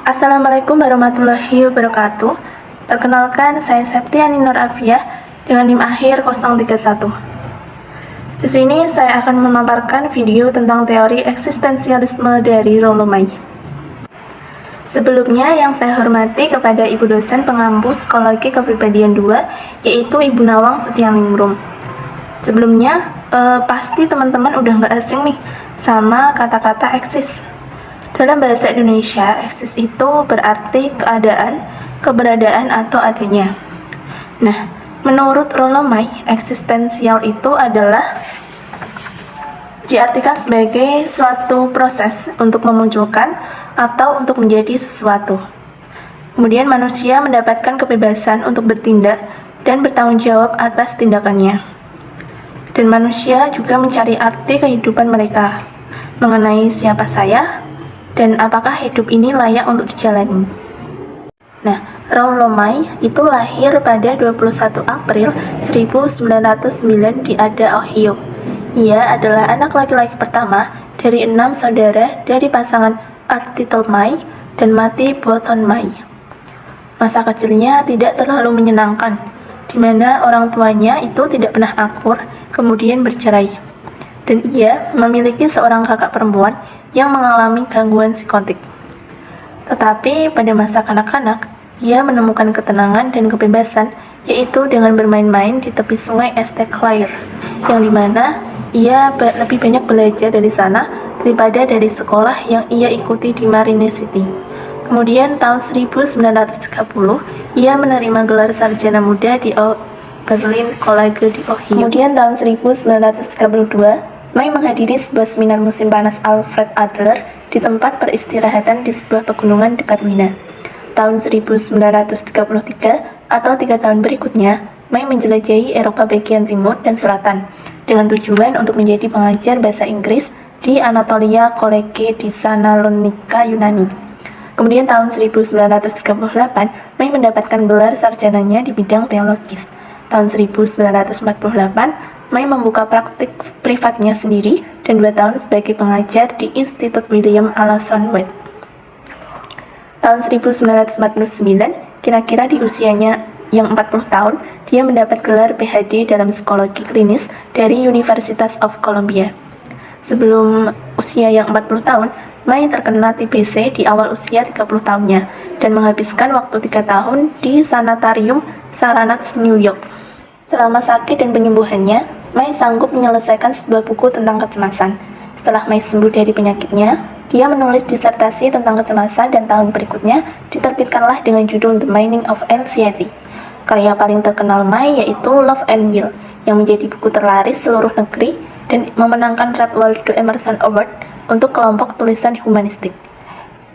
Assalamualaikum warahmatullahi wabarakatuh. Perkenalkan, saya Septiani Nur Afiah dengan NIM akhir 031. Di sini saya akan memaparkan video tentang teori eksistensialisme dari Rollo May. Sebelumnya yang saya hormati kepada Ibu dosen pengampu Psikologi Kepribadian 2, yaitu Ibu Nawang Setianingrum. Sebelumnya, pasti teman-teman udah nggak asing nih sama kata-kata eksis. Dalam bahasa Indonesia, eksis itu berarti keadaan, keberadaan, atau adanya. Nah, menurut Rollo May, eksistensial itu adalah diartikan sebagai suatu proses untuk memunculkan atau untuk menjadi sesuatu. Kemudian manusia mendapatkan kebebasan untuk bertindak dan bertanggung jawab atas tindakannya. Dan manusia juga mencari arti kehidupan mereka mengenai siapa saya dan apakah hidup ini layak untuk dijalani. Nah, Rollo May itu lahir pada 21 April 1909 di Ada, Ohio. Ia adalah anak laki-laki pertama dari 6 saudara dari pasangan Artitle May dan Mattie Boulton May. Masa kecilnya tidak terlalu menyenangkan, di mana orang tuanya itu tidak pernah akur, kemudian bercerai. Dan ia memiliki seorang kakak perempuan yang mengalami gangguan psikotik. Tetapi pada masa kanak-kanak, ia menemukan ketenangan dan kebebasan, yaitu dengan bermain-main di tepi sungai St. Clair, yang dimana ia lebih banyak belajar dari sana daripada dari sekolah yang ia ikuti di Marine City. Kemudian tahun 1930, ia menerima gelar sarjana muda di Oberlin College di Ohio. Kemudian tahun 1932, May menghadiri sebuah seminar musim panas Alfred Adler di tempat peristirahatan di sebuah pegunungan dekat Wina. Tahun 1933 atau 3 tahun berikutnya, May menjelajahi Eropa bagian timur dan selatan dengan tujuan untuk menjadi pengajar bahasa Inggris di Anatolia College di Salonika, Yunani. Kemudian tahun 1938, May mendapatkan gelar sarjananya di bidang teologis. Tahun 1948, May membuka praktik privatnya sendiri dan 2 tahun sebagai pengajar di Institut William Alanson White. Tahun 1949, kira-kira di usianya yang 40 tahun, dia mendapat gelar PhD dalam psikologi klinis dari University of Columbia. Sebelum usia yang 40 tahun, May terkena TBC di awal usia 30 tahunnya dan menghabiskan waktu 3 tahun di Sanatarium Saranac, New York. Selama sakit dan penyembuhannya, May sanggup menyelesaikan sebuah buku tentang kecemasan. Setelah May sembuh dari penyakitnya, dia menulis disertasi tentang kecemasan dan tahun berikutnya diterbitkanlah dengan judul The Meaning of Anxiety. Karya paling terkenal May yaitu Love and Will, yang menjadi buku terlaris seluruh negeri dan memenangkan Ralph Waldo Emerson Award untuk kelompok tulisan humanistik.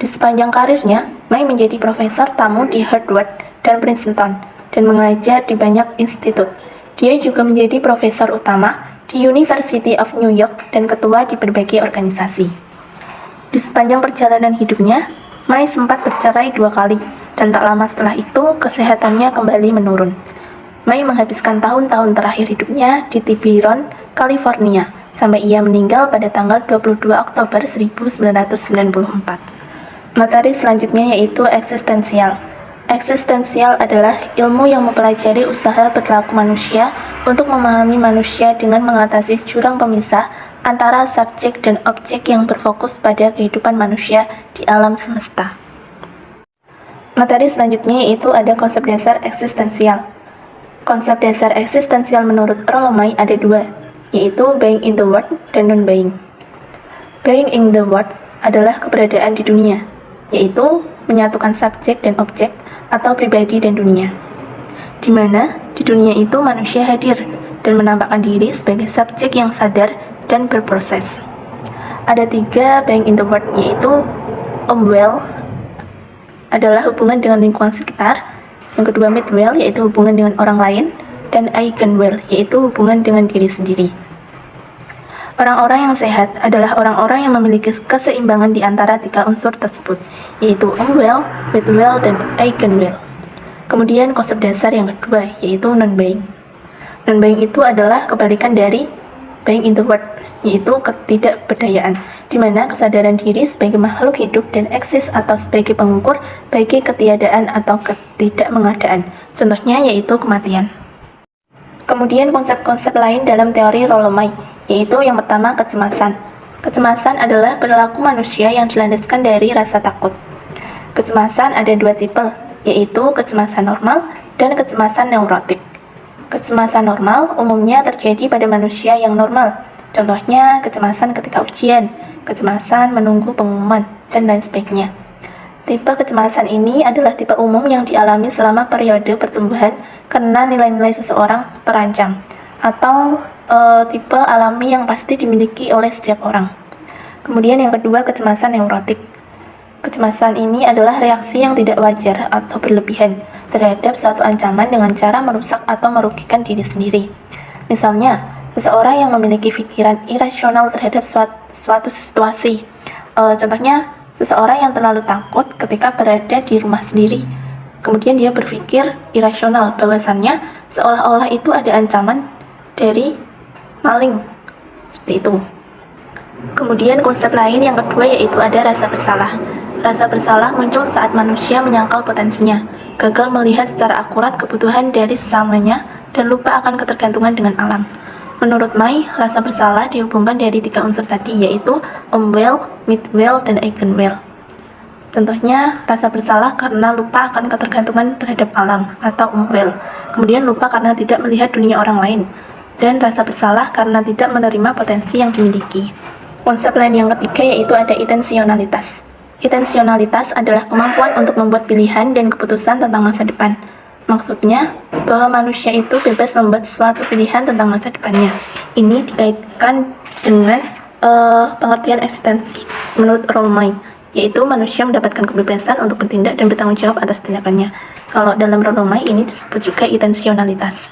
Di sepanjang karirnya, May menjadi profesor tamu di Harvard dan Princeton dan mengajar di banyak institut. Dia juga menjadi profesor utama di University of New York dan ketua di berbagai organisasi. Di sepanjang perjalanan hidupnya, May sempat bercerai 2 kali, dan tak lama setelah itu kesehatannya kembali menurun. May menghabiskan tahun-tahun terakhir hidupnya di Tiburon, California, sampai ia meninggal pada tanggal 22 Oktober 1994. Materi selanjutnya yaitu eksistensial. Eksistensial adalah ilmu yang mempelajari usaha berlaku manusia untuk memahami manusia dengan mengatasi jurang pemisah antara subjek dan objek yang berfokus pada kehidupan manusia di alam semesta. Materi selanjutnya yaitu ada konsep dasar eksistensial. Konsep dasar eksistensial menurut Rollo May ada 2, yaitu being in the world dan non-being. Being in the world adalah keberadaan di dunia, yaitu menyatukan subjek dan objek atau pribadi dan dunia, di mana di dunia itu manusia hadir dan menampakkan diri sebagai subjek yang sadar dan berproses. Ada 3 being in the world, yaitu well adalah hubungan dengan lingkungan sekitar, yang kedua well yaitu hubungan dengan orang lain, dan eigenwell yaitu hubungan dengan diri sendiri. Orang-orang yang sehat adalah orang-orang yang memiliki keseimbangan di antara 3 unsur tersebut, yaitu well, well, dan eigenwell. Kemudian konsep dasar yang kedua, yaitu non-being. Non-being itu adalah kebalikan dari being in the world, yaitu ketidakberdayaan. di mana kesadaran diri sebagai makhluk hidup dan eksis atau sebagai pengukur bagi ketiadaan atau ketidakmengadaan. Contohnya yaitu kematian. Kemudian konsep-konsep lain dalam teori Rolomai, yaitu yang pertama kecemasan. Kecemasan adalah perilaku manusia yang dilandaskan dari rasa takut. Kecemasan ada dua tipe, yaitu kecemasan normal dan kecemasan neurotik. Kecemasan normal umumnya terjadi pada manusia yang normal. Contohnya kecemasan ketika ujian, kecemasan menunggu pengumuman, dan lain sebagainya. Tipe kecemasan ini adalah tipe umum yang dialami selama periode pertumbuhan karena nilai-nilai seseorang terancam, atau tipe alami yang pasti dimiliki oleh setiap orang. Kemudian yang kedua, kecemasan neurotik. Kecemasan ini adalah reaksi yang tidak wajar atau berlebihan terhadap suatu ancaman dengan cara merusak atau merugikan diri sendiri. Misalnya, seseorang yang memiliki pikiran irasional terhadap suatu situasi. Contohnya, seseorang yang terlalu takut ketika berada di rumah sendiri. Kemudian dia berpikir irasional bahwasannya seolah-olah itu ada ancaman dari maling. Seperti itu. Kemudian konsep lain yang kedua yaitu ada rasa bersalah. Rasa bersalah muncul saat manusia menyangkal potensinya, gagal melihat secara akurat kebutuhan dari sesamanya, dan lupa akan ketergantungan dengan alam. Menurut May, rasa bersalah dihubungkan dari tiga unsur tadi, yaitu Umwelt, Midwelt, dan Eigenwelt. Contohnya, rasa bersalah karena lupa akan ketergantungan terhadap alam, atau Umwelt. Kemudian lupa karena tidak melihat dunia orang lain, dan rasa bersalah karena tidak menerima potensi yang dimiliki. Konsep lain yang ketiga yaitu ada intensionalitas. Intensionalitas adalah kemampuan untuk membuat pilihan dan keputusan tentang masa depan. Maksudnya, bahwa manusia itu bebas membuat suatu pilihan tentang masa depannya. Ini dikaitkan dengan pengertian eksistensi menurut Rolomai, yaitu manusia mendapatkan kebebasan untuk bertindak dan bertanggung jawab atas tindakannya. Kalau dalam Rolomai ini disebut juga intensionalitas.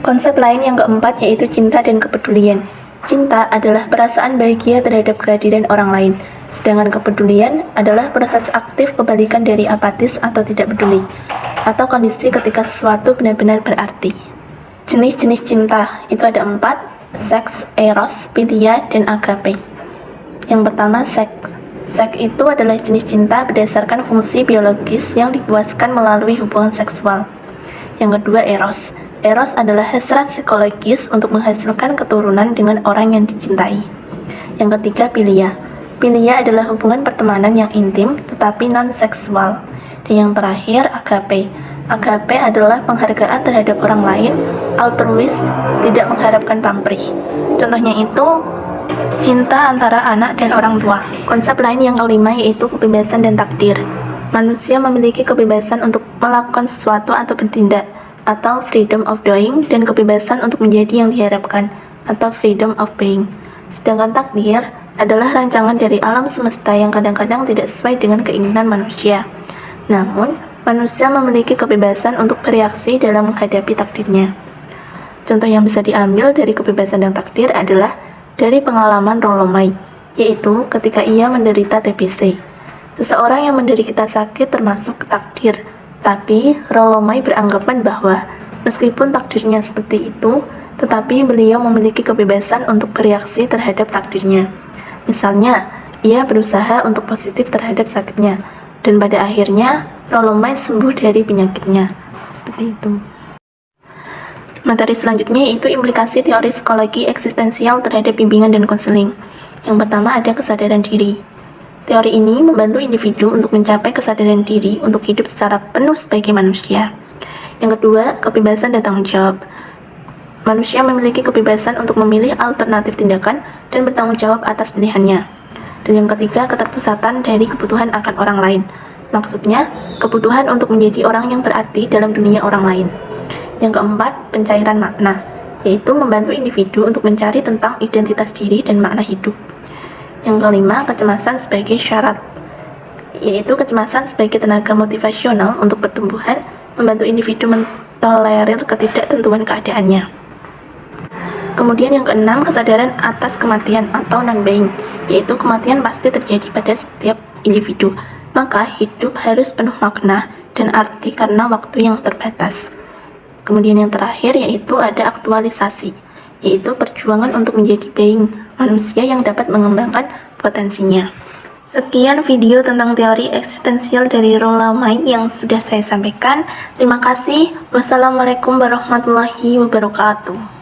Konsep lain yang keempat yaitu cinta dan kepedulian. Cinta adalah perasaan bahagia terhadap kehadiran orang lain, sedangkan kepedulian adalah proses aktif kebalikan dari apatis atau tidak peduli, atau kondisi ketika sesuatu benar-benar berarti. Jenis-jenis cinta itu ada 4, seks, eros, philia, dan agape. Yang pertama, seks. Seks itu adalah jenis cinta berdasarkan fungsi biologis yang dipuaskan melalui hubungan seksual. Yang kedua, eros. Eros adalah hasrat psikologis untuk menghasilkan keturunan dengan orang yang dicintai. Yang ketiga, philia. Philia adalah hubungan pertemanan yang intim tetapi non-seksual. Dan yang terakhir, agape. Agape adalah penghargaan terhadap orang lain, altruis, tidak mengharapkan pamrih. Contohnya itu cinta antara anak dan orang tua. Konsep lain yang kelima yaitu kebebasan dan takdir. Manusia memiliki kebebasan untuk melakukan sesuatu atau bertindak, atau freedom of doing, dan kebebasan untuk menjadi yang diharapkan, atau freedom of being. Sedangkan takdir adalah rancangan dari alam semesta yang kadang-kadang tidak sesuai dengan keinginan manusia. Namun, manusia memiliki kebebasan untuk bereaksi dalam menghadapi takdirnya. Contoh yang bisa diambil dari kebebasan dan takdir adalah dari pengalaman Rolomai, yaitu ketika ia menderita TBC. Seseorang yang menderita sakit termasuk takdir, tapi Rolomai beranggapan bahwa meskipun takdirnya seperti itu, tetapi beliau memiliki kebebasan untuk bereaksi terhadap takdirnya. Misalnya, ia berusaha untuk positif terhadap sakitnya, dan pada akhirnya Rolomai sembuh dari penyakitnya. Seperti itu. Materi selanjutnya yaitu implikasi teori psikologi eksistensial terhadap bimbingan dan konseling. Yang pertama ada kesadaran diri. Teori ini membantu individu untuk mencapai kesadaran diri untuk hidup secara penuh sebagai manusia. Yang kedua, kebebasan dan tanggung jawab. Manusia memiliki kebebasan untuk memilih alternatif tindakan dan bertanggung jawab atas pilihannya. Dan yang ketiga, keterpusatan dari kebutuhan akan orang lain. Maksudnya, kebutuhan untuk menjadi orang yang berarti dalam dunia orang lain. Yang keempat, pencairan makna, yaitu membantu individu untuk mencari tentang identitas diri dan makna hidup. Yang kelima, kecemasan sebagai syarat, yaitu kecemasan sebagai tenaga motivasional untuk pertumbuhan, membantu individu mentolerir ketidaktentuan keadaannya. Kemudian yang keenam, kesadaran atas kematian atau non-being, yaitu kematian pasti terjadi pada setiap individu, maka hidup harus penuh makna dan arti karena waktu yang terbatas. Kemudian yang terakhir yaitu ada aktualisasi, yaitu perjuangan untuk menjadi being manusia yang dapat mengembangkan potensinya. Sekian video tentang teori eksistensial dari Rollo May yang sudah saya sampaikan. Terima kasih. Wassalamualaikum warahmatullahi wabarakatuh.